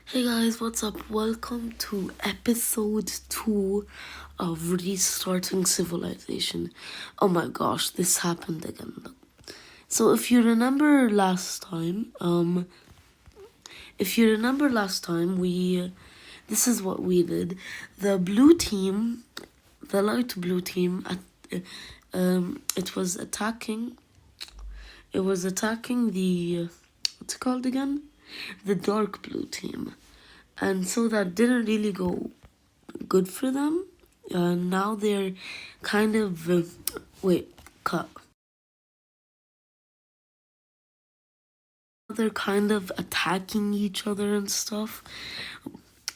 Hey guys, what's up? Welcome to episode 2 of Restarting Civilization. Oh my gosh, this happened again. So if you remember last time, we this is what we did. The blue team, the light blue team, it was attacking. It was attacking the what's it called again? The dark blue team. And so that didn't really go good for them. Now they're kind of wait, cut. They're kind of attacking each other and stuff.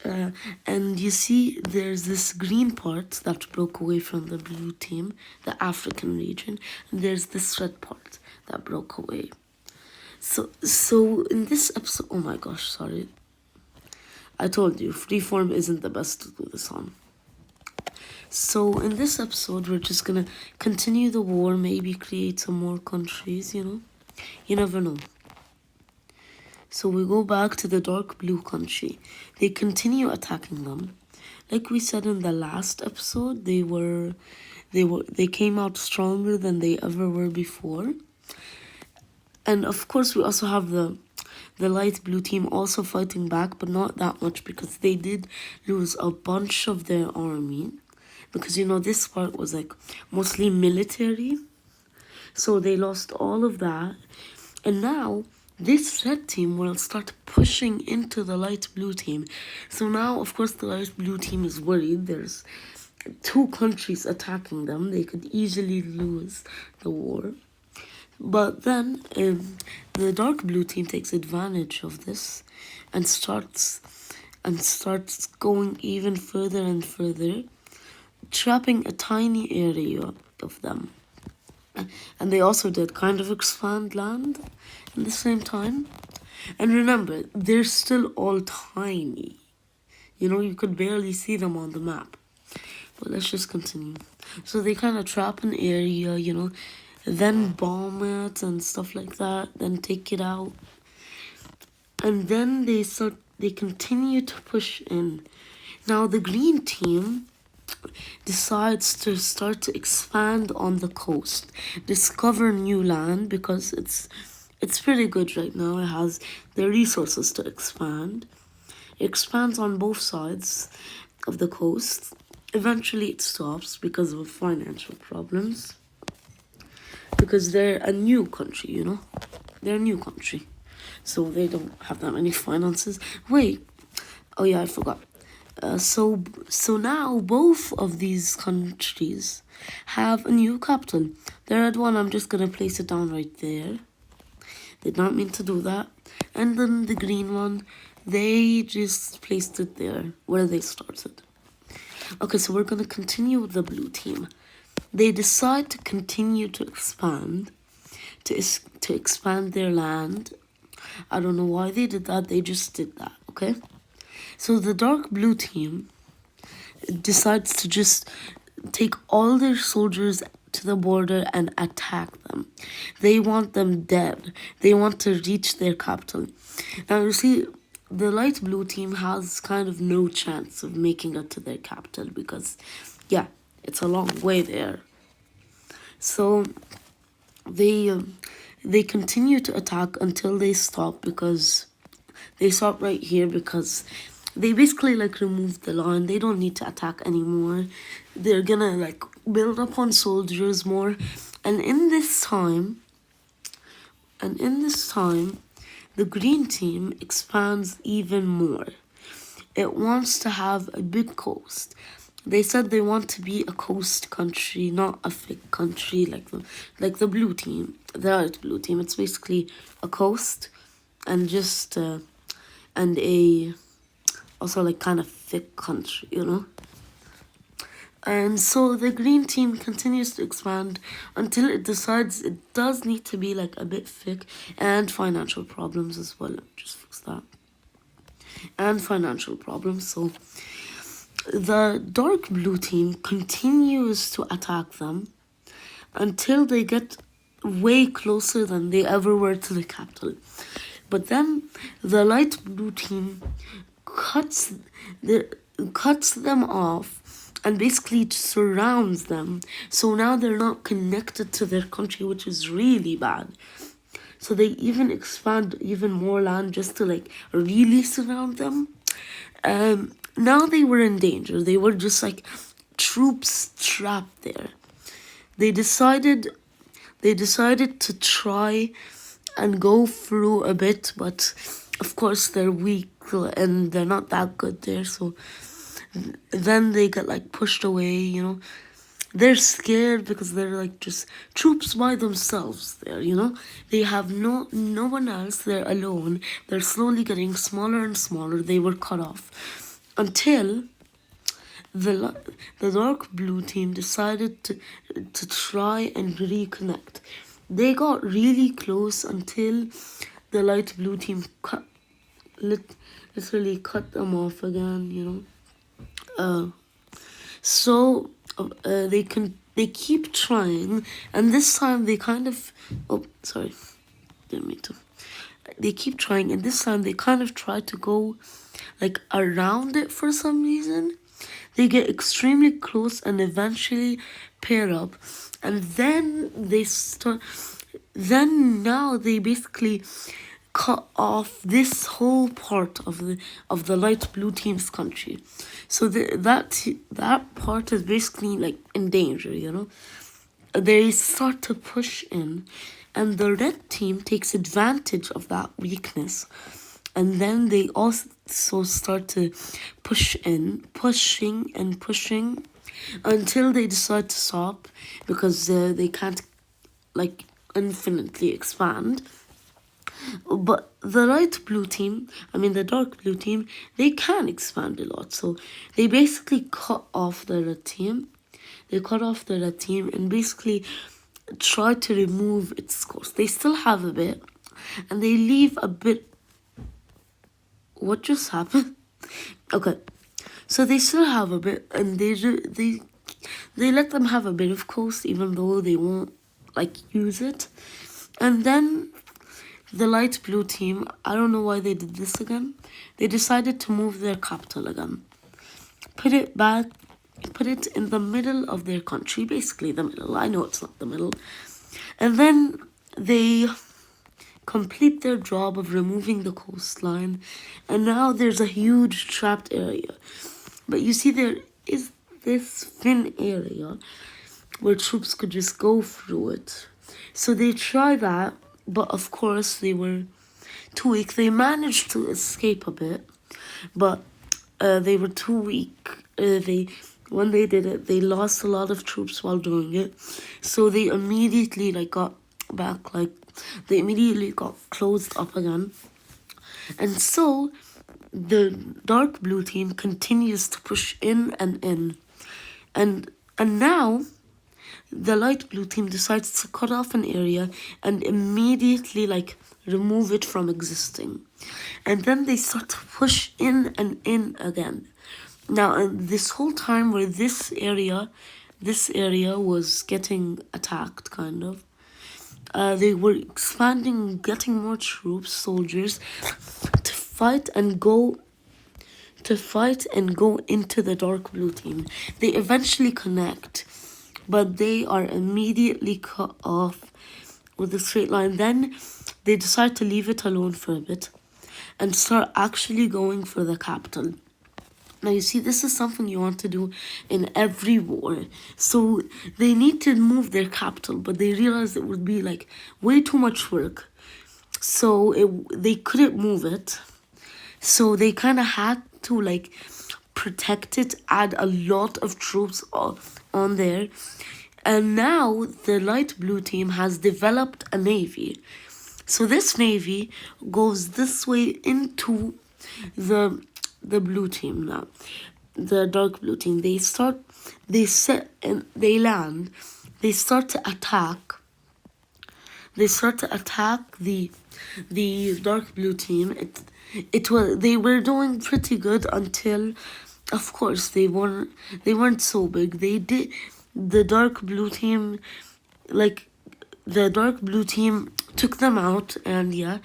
And you see, there's this green part that broke away from the blue team, the African region, and there's this red part that broke away. So in this episode, oh my gosh, sorry. I told you, freeform isn't the best to do this on. So in this episode, we're just gonna continue the war, maybe create some more countries, You never know. So we go back to the dark blue country. They continue attacking them. Like we said in the last episode, they came out stronger than they ever were before. And of course, we also have the light blue team also fighting back, but not that much because they did lose a bunch of their army. Because this part was like mostly military, so they lost all of that. And now this red team will start pushing into the light blue team. So now, of course, the light blue team is worried. There's two countries attacking them. They could easily lose the war. But then the dark blue team takes advantage of this and starts going even further and further, trapping a tiny area of them. And they also did kind of expand land at the same time. And remember, they're still all tiny. You could barely see them on the map. But let's just continue. So they kind of trap an area, then bomb it and stuff like that, then take it out. And then they continue to push in. Now the green team decides to start to expand on the coast, discover new land because it's pretty good right now. It has the resources to expand. It expands on both sides of the coast. Eventually it stops because of financial problems. Because they're a new country, They're a new country. So they don't have that many finances. Wait. Oh yeah, I forgot. So now both of these countries have a new capital. The red one, I'm just gonna place it down right there. Did not mean to do that. And then the green one, they just placed it there where they started. Okay, so we're gonna continue with the blue team. They decide to continue to expand, to expand their land. I don't know why they did that. They just did that. Okay. So the dark blue team decides to just take all their soldiers to the border and attack them. They want them dead. They want to reach their capital. Now you see, the light blue team has kind of no chance of making it to their capital because, yeah, it's a long way there. So they continue to attack until they stop because they stop right here because they basically remove the line. They don't need to attack anymore. They're gonna build up on soldiers more. And in this time, the green team expands even more. It wants to have a big coast. They said they want to be a coast country, not a thick country like the blue team, the light blue team. It's basically a coast and just and a also kind of thick country, And so the green team continues to expand until it decides it does need to be a bit thick, and financial problems as well. Let me just fix that. And financial problems. So the dark blue team continues to attack them until they get way closer than they ever were to the capital. But then the light blue team cuts the cuts them off and basically surrounds them. So now they're not connected to their country, which is really bad. So they even expand even more land just to like really surround them. Now they were in danger. They were just like troops trapped there. They decided to try and go through a bit, but of course they're weak and they're not that good there. So then they get like pushed away. They're scared because they're like just troops by themselves there. They have no one else. They're alone. They're slowly getting smaller and smaller. They were cut off until the dark blue team decided to try and reconnect. They got really close until the light blue team literally cut them off again. So they keep trying, and this time they kind of didn't mean to. They keep trying, and this time they kind of try to go like around it for some reason. They get extremely close and eventually pair up, and then they start. Then now they basically cut off this whole part of the light blue team's country. So that part is basically like in danger. They start to push in, and the red team takes advantage of that weakness, and then they also start to pushing and pushing until they decide to stop because they can't like infinitely expand. But the the dark blue team, they can expand a lot. So they basically cut off the red team. They cut off the red team and basically try to remove its course. They still have a bit, and they leave a bit. What just happened? Okay, so they still have a bit, and they let them have a bit of coast, even though they won't like use it. And then the light blue team, I don't know why they did this again. They decided to move their capital again. Put it in the middle of their country, basically the middle. I know it's not the middle. And then they complete their job of removing the coastline, and now there's a huge trapped area. But you see, there is this thin area where troops could just go through it. So they try that, but of course they were too weak. They managed to escape a bit, but they were too weak. When they did it, they lost a lot of troops while doing it. So they immediately got back, they immediately got closed up again. And so the dark blue team continues to push in and in. And now the light blue team decides to cut off an area and immediately remove it from existing. And then they start to push in and in again. Now, this whole time where this area was getting attacked, kind of, they were expanding, getting more troops, soldiers, to fight and go into the dark blue team. They eventually connect, but they are immediately cut off with a straight line. Then they decide to leave it alone for a bit and start actually going for the capital. Now, you see, this is something you want to do in every war. So they need to move their capital, but they realized it would be way too much work. So they couldn't move it. So they kind of had to protect it, add a lot of troops on there. And now the light blue team has developed a navy. So this navy goes this way into the blue team now. The dark blue team. They land. They start to attack. They start to attack the dark blue team. They were doing pretty good until, of course, they weren't so big. The dark blue team took them out, and yeah.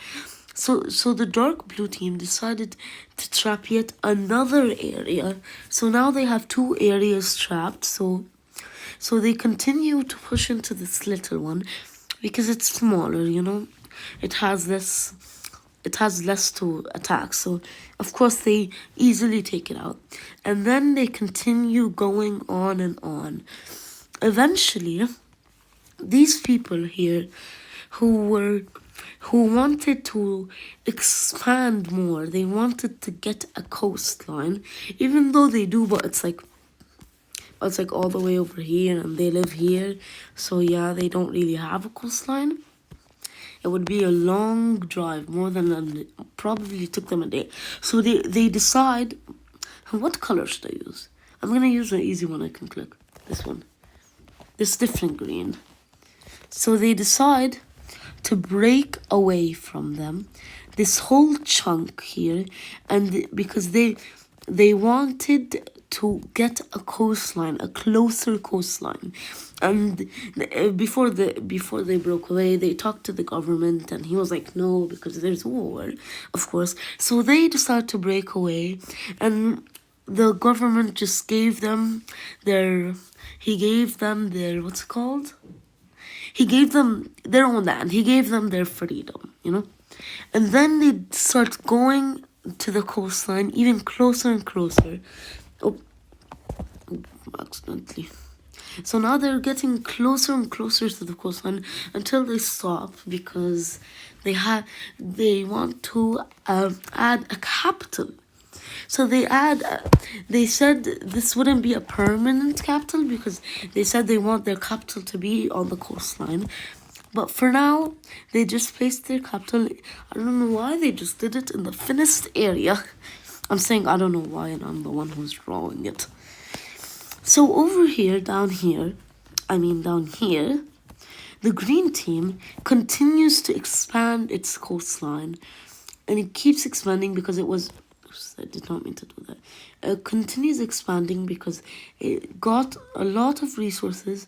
So the dark blue team decided to trap yet another area. So now they have two areas trapped. So they continue to push into this little one because it's smaller, you know. It has less to attack. So of course they easily take it out. And then they continue going on and on. Eventually, these people here who wanted to expand more, they wanted to get a coastline, even though they do, but it's like all the way over here and they live here. So yeah, they don't really have a coastline. It would be a long drive, more than probably took them a day. So they decide, what color should I use? I'm gonna use an easy one I can click. This one. This different green. So they decide to break away from them, this whole chunk here, and because they wanted to get a coastline, a closer coastline. And before they broke away, they talked to the government, and he was like, no, because there's war, of course. So they decided to break away, and the government just gave them their what's it called? He gave them their own land. He gave them their freedom, you know? And then they start going to the coastline even closer and closer. Oh, accidentally. So now they're getting closer and closer to the coastline until they stop because they want to add a capital. So they said this wouldn't be a permanent capital because they said they want their capital to be on the coastline. But for now, they just placed their capital. I don't know why they just did it in the thinnest area. I'm saying I don't know why, and I'm the one who's drawing it. So over here, down here, the green team continues to expand its coastline, and it keeps expanding because it was. I did not mean to do that. It continues expanding because it got a lot of resources,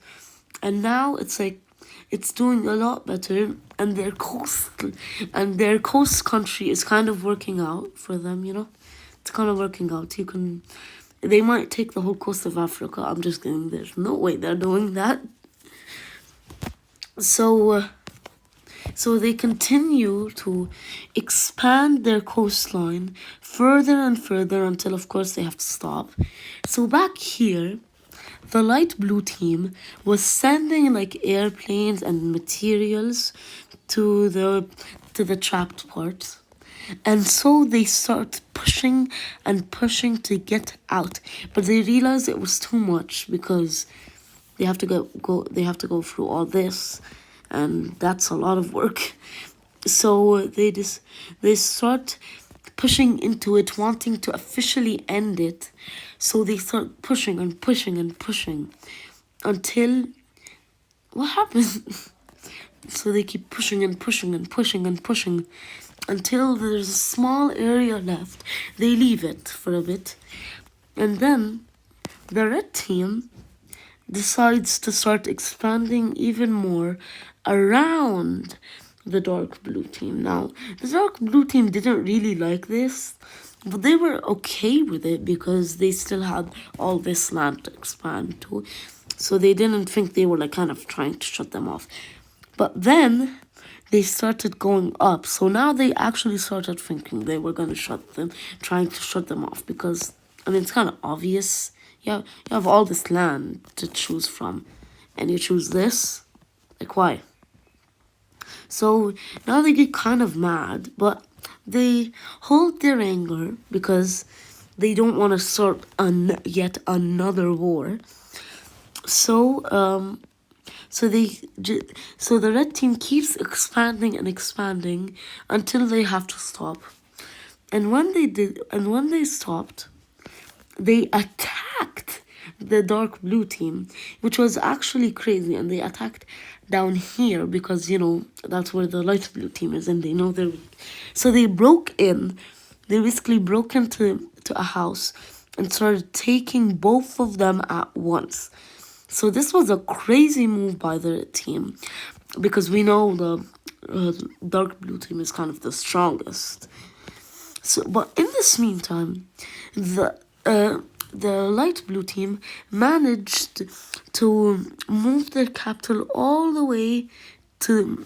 and now it's like it's doing a lot better, and their coast country is kind of working out for them. You know, it's kind of working out. They might take the whole coast of Africa. I'm just kidding. There's no way they're doing that. So they continue to expand their coastline further and further until, of course, they have to stop. So back here, the light blue team was sending like airplanes and materials to the trapped parts. And so they start pushing and pushing to get out. But they realized it was too much because they have to go through all this, and that's a lot of work. So they start pushing into it, wanting to officially end it. So they start pushing and pushing and pushing until what happens? So they keep pushing and pushing and pushing and pushing until there's a small area left. They leave it for a bit, and then the red team decides to start expanding even more around the dark blue team. Now, the dark blue team didn't really like this, but they were okay with it because they still had all this land to expand to. So they didn't think they were like kind of trying to shut them off. But then they started going up. So now they actually started thinking they were going to trying to shut them off because, I mean, it's kind of obvious. You have all this land to choose from, and you choose this? Like, why? So now they get kind of mad, but they hold their anger because they don't want to start yet another war. So the red team keeps expanding and expanding until they have to stop. And when they stopped, they attacked the dark blue team, which was actually crazy. And they attacked down here because, you know, that's where the light blue team is, and they know they're weak. So they broke in. They basically broke into a house and started taking both of them at once. So this was a crazy move by the team because we know dark blue team is kind of the strongest. So, but in this meantime, the light blue team managed to move their capital all the way to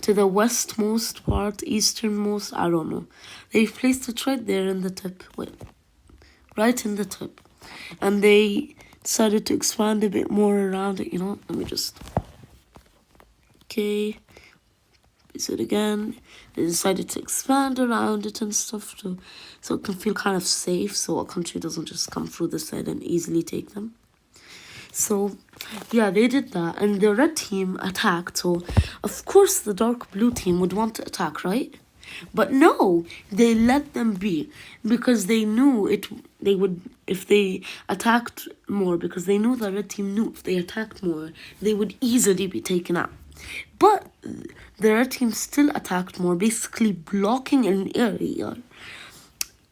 the westmost part, easternmost, I don't know. They placed it right there in the tip. Wait, right in the tip. And they decided to expand a bit more around it, Let me just... Okay. Is it again? They decided to expand around it and stuff so it can feel kind of safe, so a country doesn't just come through the side and easily take them. So, yeah, they did that, and the red team attacked. So, of course, the dark blue team would want to attack, right? But no, they let them be because they knew they would, if they attacked more, because they knew the red team knew if they attacked more, they would easily be taken out. But the red team still attacked more, basically blocking an area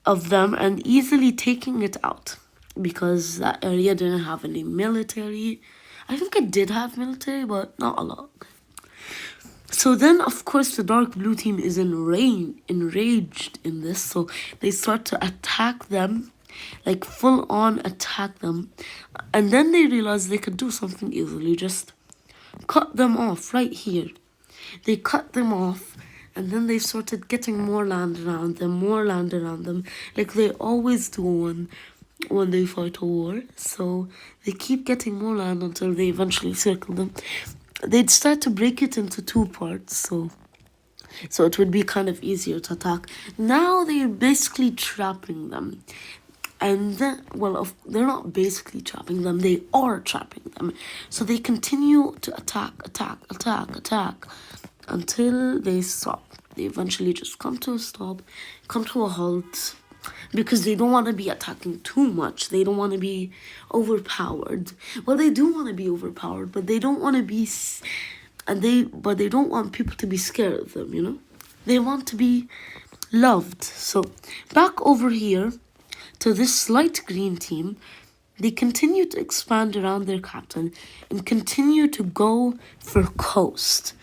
of them and easily taking it out because that area didn't have any military. I think it did have military, but not a lot. So then, of course, the dark blue team is enraged in this, so they start to attack them, like full on attack them, and then they realize they could do something easily, just cut them off right here. They cut them off, and then they started getting more land around them, like they always do when they fight a war. So they keep getting more land until they eventually circle them. They'd start to break it into two parts, so it would be kind of easier to attack. Now they're basically trapping them. And then, they're not basically trapping them, they are trapping them. So they continue to attack until they stop. They eventually just come to a stop, come to a halt, because they don't want to be attacking too much. They don't want to be overpowered. Well, they do want to be overpowered, but they don't want to be, but they don't want people to be scared of them, They want to be loved. So back over here to this light green team, they continue to expand around their captain and continue to go for coast.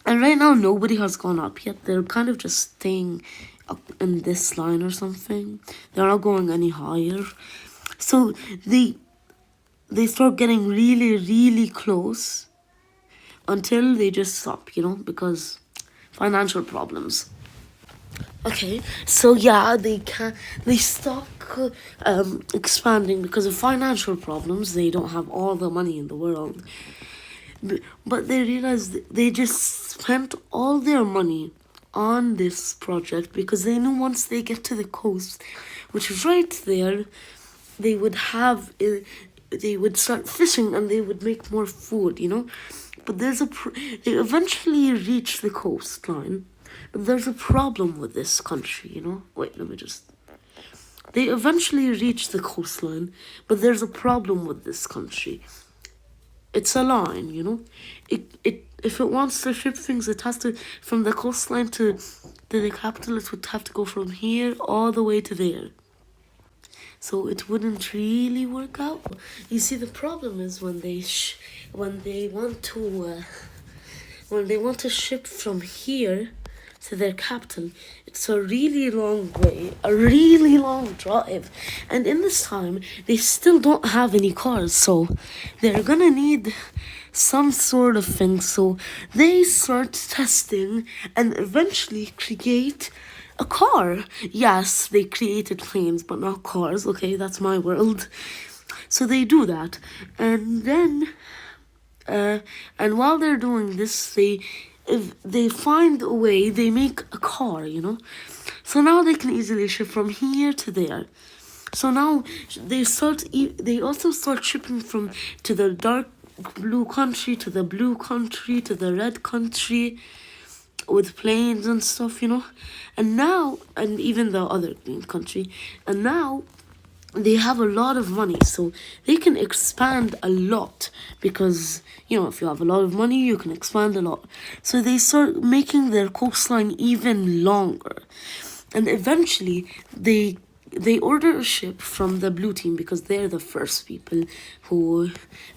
And right now, nobody has gone up yet. They're kind of just staying up in this line or something. They're not going any higher. So they start getting really, really close until they just stop, because financial problems. Okay, so yeah, they stop expanding because of financial problems. They don't have all the money in the world. But they realized they just spent all their money on this project because they knew once they get to the coast, which is right there, they would start fishing and they would make more food, But they eventually reach the coastline. But there's a problem with this country, Wait, let me just... They eventually reach the coastline, but there's a problem with this country. It's a line, If it wants to ship things, it has to, from the coastline to the capital, it would have to go from here all the way to there. So it wouldn't really work out. You see, the problem is when they want to ship from here to their capital, it's a really long way, a really long drive. And in this time, they still don't have any cars, so they're gonna need some sort of thing. So they start testing and eventually create a car. Yes, they created planes, but not cars. Okay, that's my world. So they do that. And then, and while they're doing this, if they find a way, they make a car, So now they can easily ship from here to there. So now they also start shipping to the dark blue country, to the blue country, to the red country, with planes and stuff, And now, and even the other green country, and now they have a lot of money, so they can expand a lot because, if you have a lot of money, you can expand a lot. So they start making their coastline even longer. And eventually, they they order a ship from the blue team because they're the first people who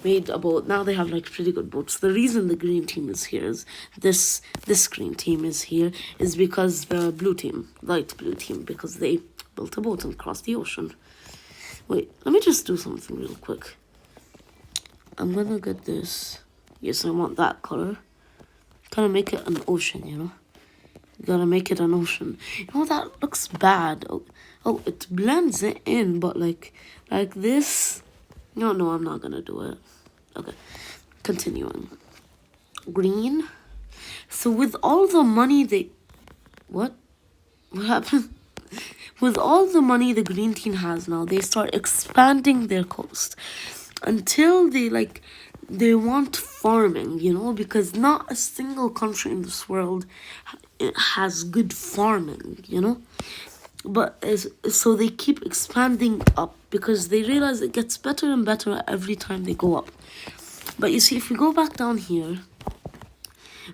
made a boat. Now they have like pretty good boats. The reason the green team is here is this green team is here is because the blue team, light blue team, because they built a boat and crossed the ocean. Wait, let me just do something real quick. I'm gonna get this. Yes, I want that color. Gotta make it an ocean, you know? Gotta make it an ocean. You know, that looks bad. Oh, it blends it in, but like this. No, I'm not gonna do it. Okay, continuing. Green. So with all the money what happened? With all the money the green team has now, they start expanding their coast until they want farming, you know, because not a single country in this world has good farming, you know. But so they keep expanding up because they realize it gets better and better every time they go up. But you see, if we go back down here,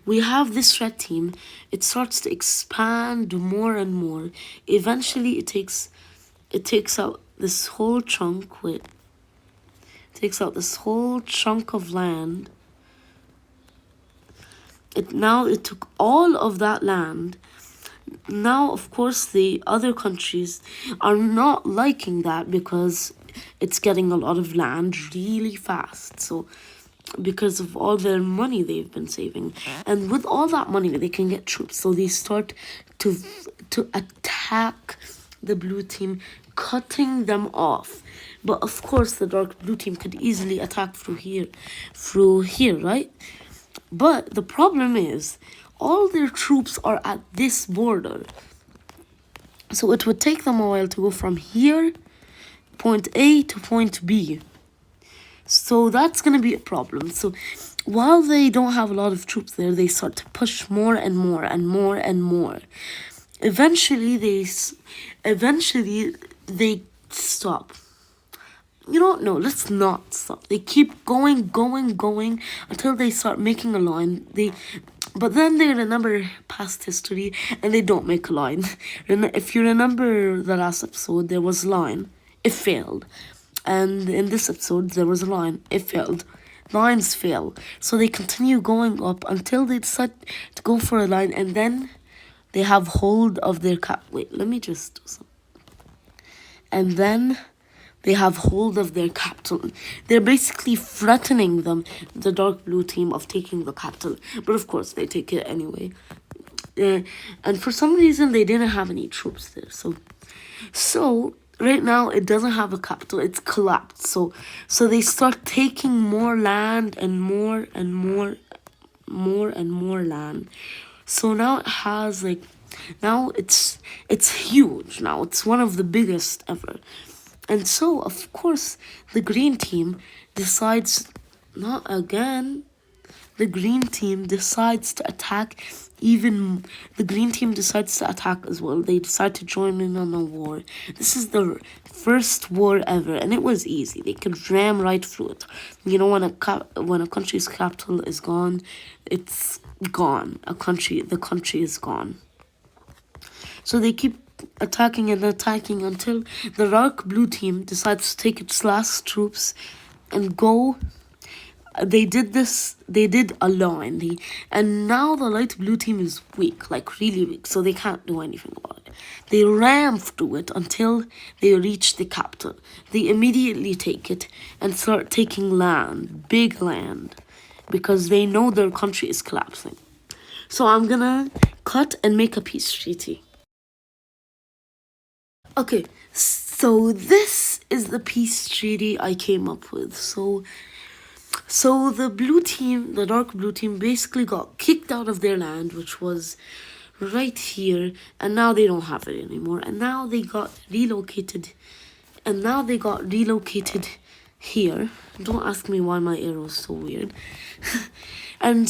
we have this red team. It starts to expand more and more. Eventually, it takes out this whole chunk. Wait, takes out this whole chunk of land. It took all of that land. Now, of course, the other countries are not liking that because it's getting a lot of land really fast. So, because of all their money they've been saving, and with all that money, they can get troops. So they start to attack the blue team, cutting them off. But of course, the dark blue team could easily attack through here, right? But the problem is, all their troops are at this border. So it would take them a while to go from here, point A to point B. So that's going to be a problem. So while they don't have a lot of troops there, they start to push more and more and more and more. Eventually, they stop. You know, no, let's not stop. They keep going until they start making a line. But then they remember past history and they don't make a line. If you remember the last episode, there was a line. It failed. And in this episode, there was a line. It failed. Lines fail. So they continue going up until they decide to go for a line. And then they have hold of their cap. Wait, let me just do something. And then they have hold of their capital. They're basically threatening them, the dark blue team, of taking the capital. But of course, they take it anyway. And for some reason, they didn't have any troops there. So right now, it doesn't have a capital. It's collapsed. So they start taking more land and more and more land. So now it has now it's huge. Now it's one of the biggest ever. And so, of course, the green team decides, not again, the green team decides to attack the green team decides to attack as well. They decide to join in on a war. This is the first war ever, and it was easy. They could ram right through it. You know, when a country's capital is gone, it's gone. The country is gone. So they keep attacking and attacking until the dark blue team decides to take its last troops and go. They did a line. And now the light blue team is weak, really weak, so they can't do anything about it. They ram through it until they reach the capital. They immediately take it and start taking land, big land, because they know their country is collapsing. So I'm gonna cut and make a peace treaty. Okay, so this is the peace treaty I came up with. So the blue team, the dark blue team, basically got kicked out of their land, which was right here, and now they don't have it anymore. And now they got relocated, here. Don't ask me why my arrow is so weird. And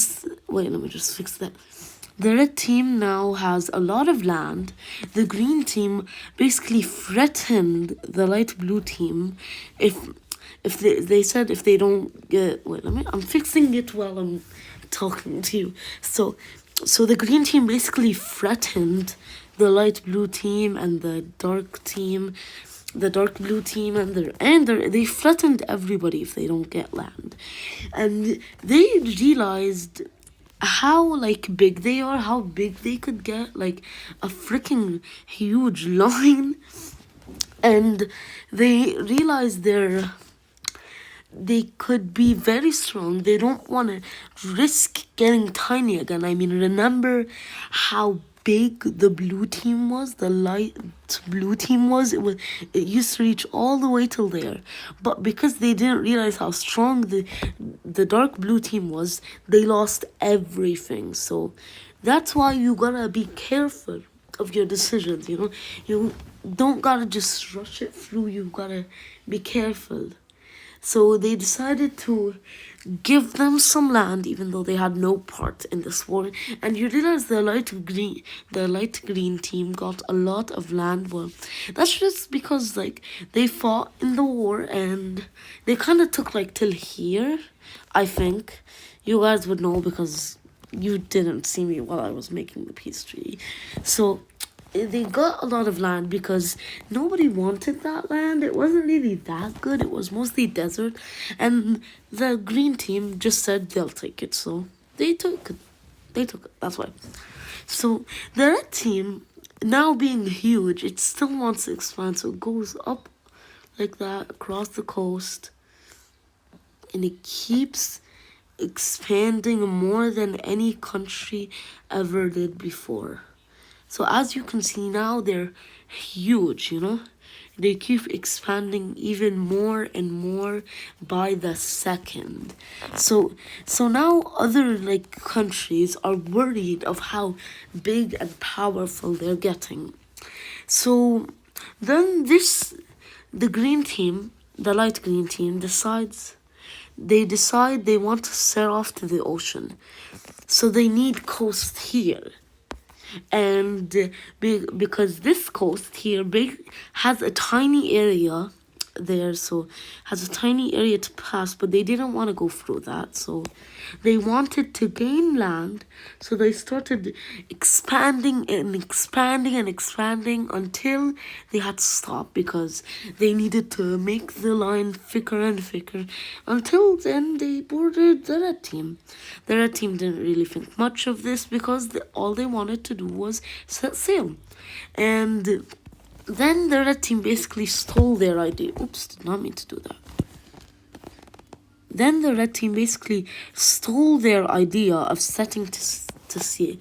wait, let me just fix that. The red team now has a lot of land. The green team basically threatened the light blue team if they said if they don't get... Wait, I'm fixing it while I'm talking to you. So the green team basically threatened the light blue team and the dark blue team, they threatened everybody if they don't get land, and they realized how like big they are, how big they could get, like a freaking huge line, and they realized they could be very strong. They don't want to risk getting tiny again. I mean, remember how big the blue team was, the light blue team was? It used to reach all the way till there. But because they didn't realize how strong the dark blue team was, they lost everything. So that's why you gotta be careful of your decisions, you know? You don't gotta just rush it through, you gotta be careful. So they decided to give them some land, even though they had no part in this war. And you realize the light green team got a lot of land. Well, that's just because like they fought in the war and they kind of took like till here. I think you guys would know because you didn't see me while I was making the peace treaty. So they got a lot of land because nobody wanted that land. It wasn't really that good. It was mostly desert. And the green team just said they'll take it. So they took it. They took it. That's why. So the red team, now being huge, it still wants to expand. So it goes up like that across the coast. And it keeps expanding more than any country ever did before. So as you can see now, they're huge, you know? They keep expanding even more and more by the second. So now other like countries are worried of how big and powerful they're getting. So then the green team, the light green team decide they want to sail off to the ocean. So they need coast here. And because this coast here has a tiny area there, so has a tiny area to pass, but they didn't want to go through that, so they wanted to gain land, so they started expanding and expanding and expanding until they had to stop because they needed to make the line thicker and thicker. Until then, they boarded the red team. The red team didn't really think much of this because all they wanted to do was set sail. And then the red team basically stole their idea. Oops, did not mean to do that. Then the red team basically stole their idea of setting to sea.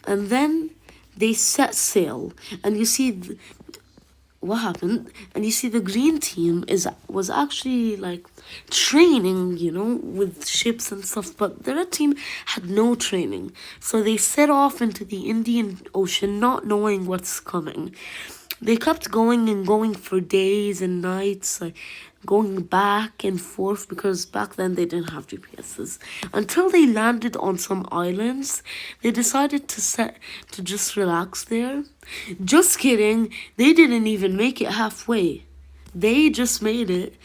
And then they set sail. And you see what happened. And you see the green team was actually like training, you know, with ships and stuff. But the red team had no training. So they set off into the Indian Ocean not knowing what's coming. They kept going and going for days and nights, like going back and forth because back then they didn't have GPSs. Until they landed on some islands, they decided to just relax there. Just kidding, they didn't even make it halfway. They just made it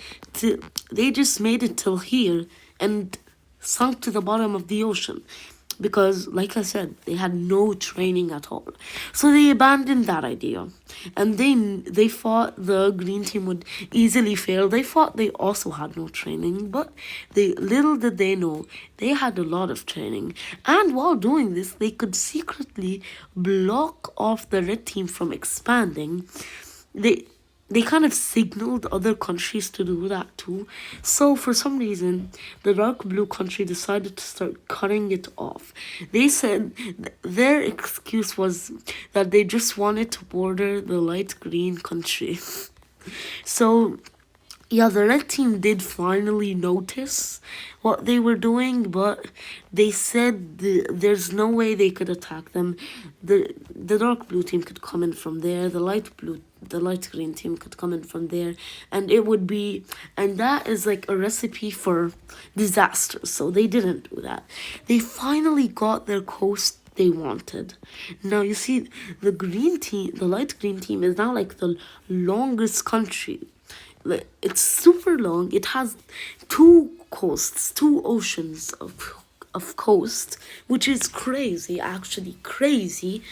till here and sunk to the bottom of the ocean. Because, like I said, they had no training at all. So they abandoned that idea. And they thought the green team would easily fail. They thought they also had no training. But little did they know, they had a lot of training. And while doing this, they could secretly block off the red team from expanding. They kind of signaled other countries to do that too. So for some reason, the dark blue country decided to start cutting it off. They said their excuse was that they just wanted to border the light green country. So yeah, the red team did finally notice what they were doing, but they said there's no way they could attack them. The dark blue team could come in from there, the light green team could come in from there, and that is like a recipe for disaster. So they didn't do that. They finally got their coast they wanted. Now you see the light green team is now like the longest country. It's super long. It has two oceans of coast, which is crazy, actually crazy.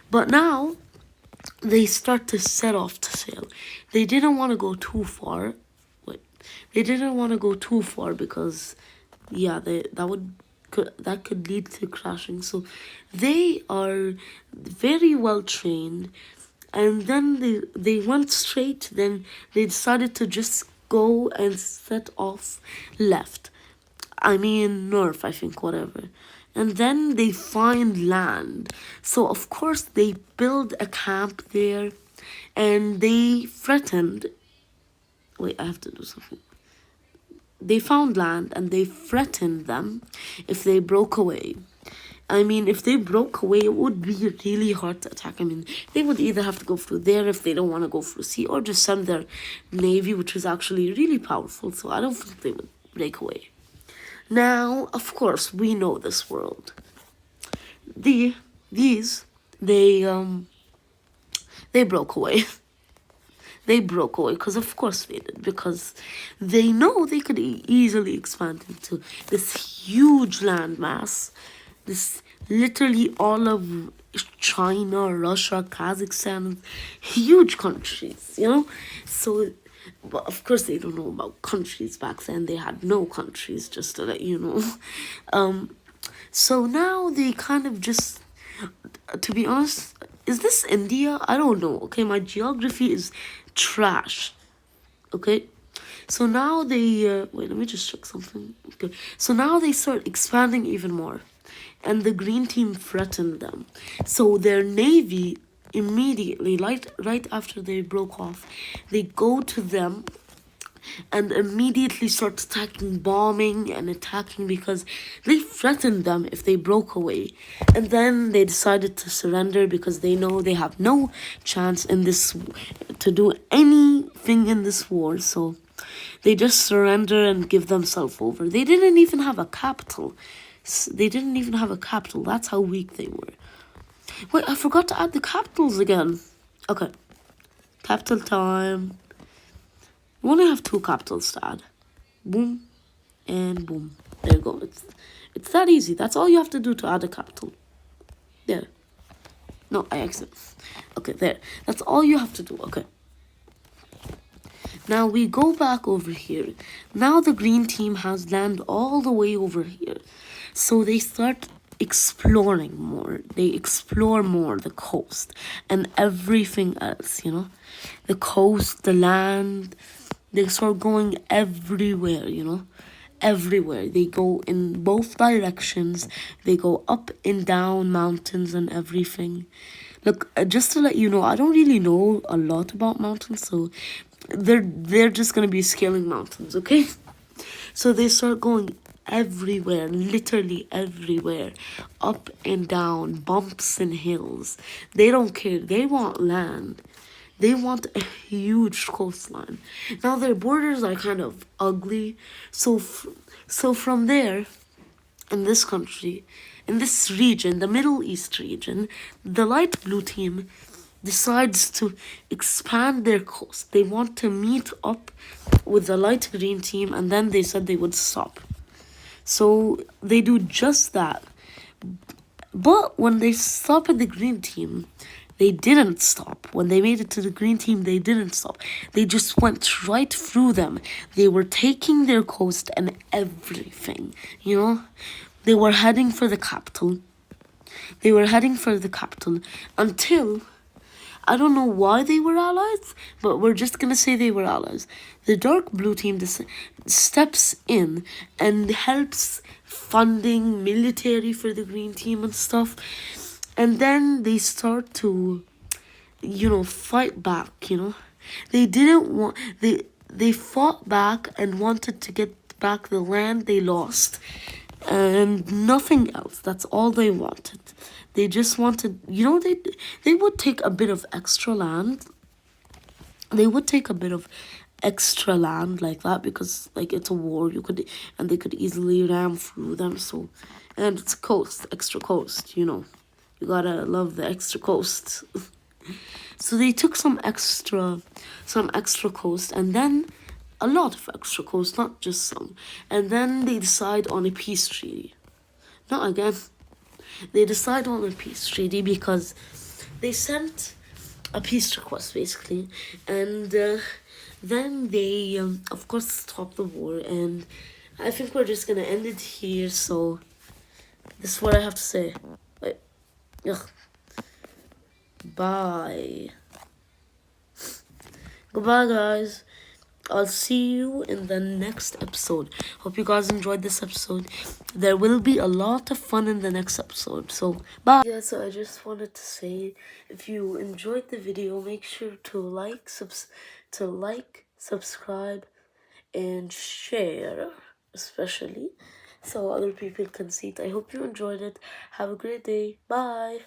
But now they start to set off to sail. They didn't want to go too far. Wait, they didn't want to go too far because, yeah, that could lead to crashing. So they are very well trained, and then they went straight. Then they decided to just go and set off left. I mean north, I think, whatever. And then they find land. So of course they build a camp there, and they threatened. Wait, I have to do something. They found land and they threatened them if they broke away. I mean, if they broke away, it would be really hard to attack. I mean, they would either have to go through there if they don't want to go through sea, or just send their navy, which is actually really powerful. So I don't think they would break away. Now, of course, we know this world. These they broke away. They broke away because of course they did, because they know they could easily expand into this huge landmass, this literally all of China, Russia, Kazakhstan, huge countries, you know. So but of course they don't know about countries back then. They had no countries, just to let you know. So now they kind of just, to be honest, is this India? I don't know. Okay, my geography is trash. Okay, so now they wait. Let me just check something. Okay, so now they start expanding even more, and the green team threatened them. So their navy immediately, right after they broke off, they go to them and immediately start attacking, bombing and attacking, because they threatened them if they broke away. And then they decided to surrender because they know they have no chance in this to do anything in this war. So they just surrender and give themselves over. They didn't even have a capital. That's how weak they were. Wait, I forgot to add the capitals again. Okay, capital time. We only have 2 capitals to add. Boom and boom. There you go. It's that easy. That's all you have to do to add a capital. There. No, I accident. Okay, there. That's all you have to do. Okay. Now we go back over here. Now the green team has land all the way over here. So they start exploring more. They explore more the coast and everything else, you know. The coast, the land. They start going everywhere, you know. Everywhere. They go in both directions. They go up and down mountains and everything. Look, just to let you know, I don't really know a lot about mountains, so they're just gonna be scaling mountains, okay? So they start going everywhere, literally everywhere, up and down, bumps and hills. They don't care. They want land. They want a huge coastline. Now their borders are kind of ugly, so from there, in this country, in this region, the Middle East region, the light blue team decides to expand their coast. They want to meet up with the light green team, and then they said they would stop. So they do just that. But when they stop at the green team, they didn't stop. When they made it to the green team, they didn't stop. They just went right through them. They were taking their coast and everything, you know? They were heading for the capital. Until, I don't know why they were allies, but we're just gonna say they were allies. The dark blue team steps in and helps funding military for the green team and stuff. And then they start to, fight back, They didn't want, they fought back and wanted to get back the land they lost. And nothing else. That's all they wanted. They just wanted, they would take a bit of extra land. They would take a bit of extra land like that because, it's a war. They could easily ram through them. So, and it's coast, extra coast. You gotta love the extra coast. So they took some extra coast, and then a lot of extra coast, not just some. And then they decide on a peace treaty. Not again. They decide on a peace treaty because they sent a peace request basically, and then they of course stop the war, and I think we're just gonna end it here. So this is what I have to say. Wait, ugh. Bye. Goodbye, guys. I'll see you in the next episode. Hope you guys enjoyed this episode. There will be a lot of fun in the next episode. So, bye. Yeah, so I just wanted to say, if you enjoyed the video, make sure to like, subscribe, and share, especially, so other people can see it. I hope you enjoyed it. Have a great day. Bye.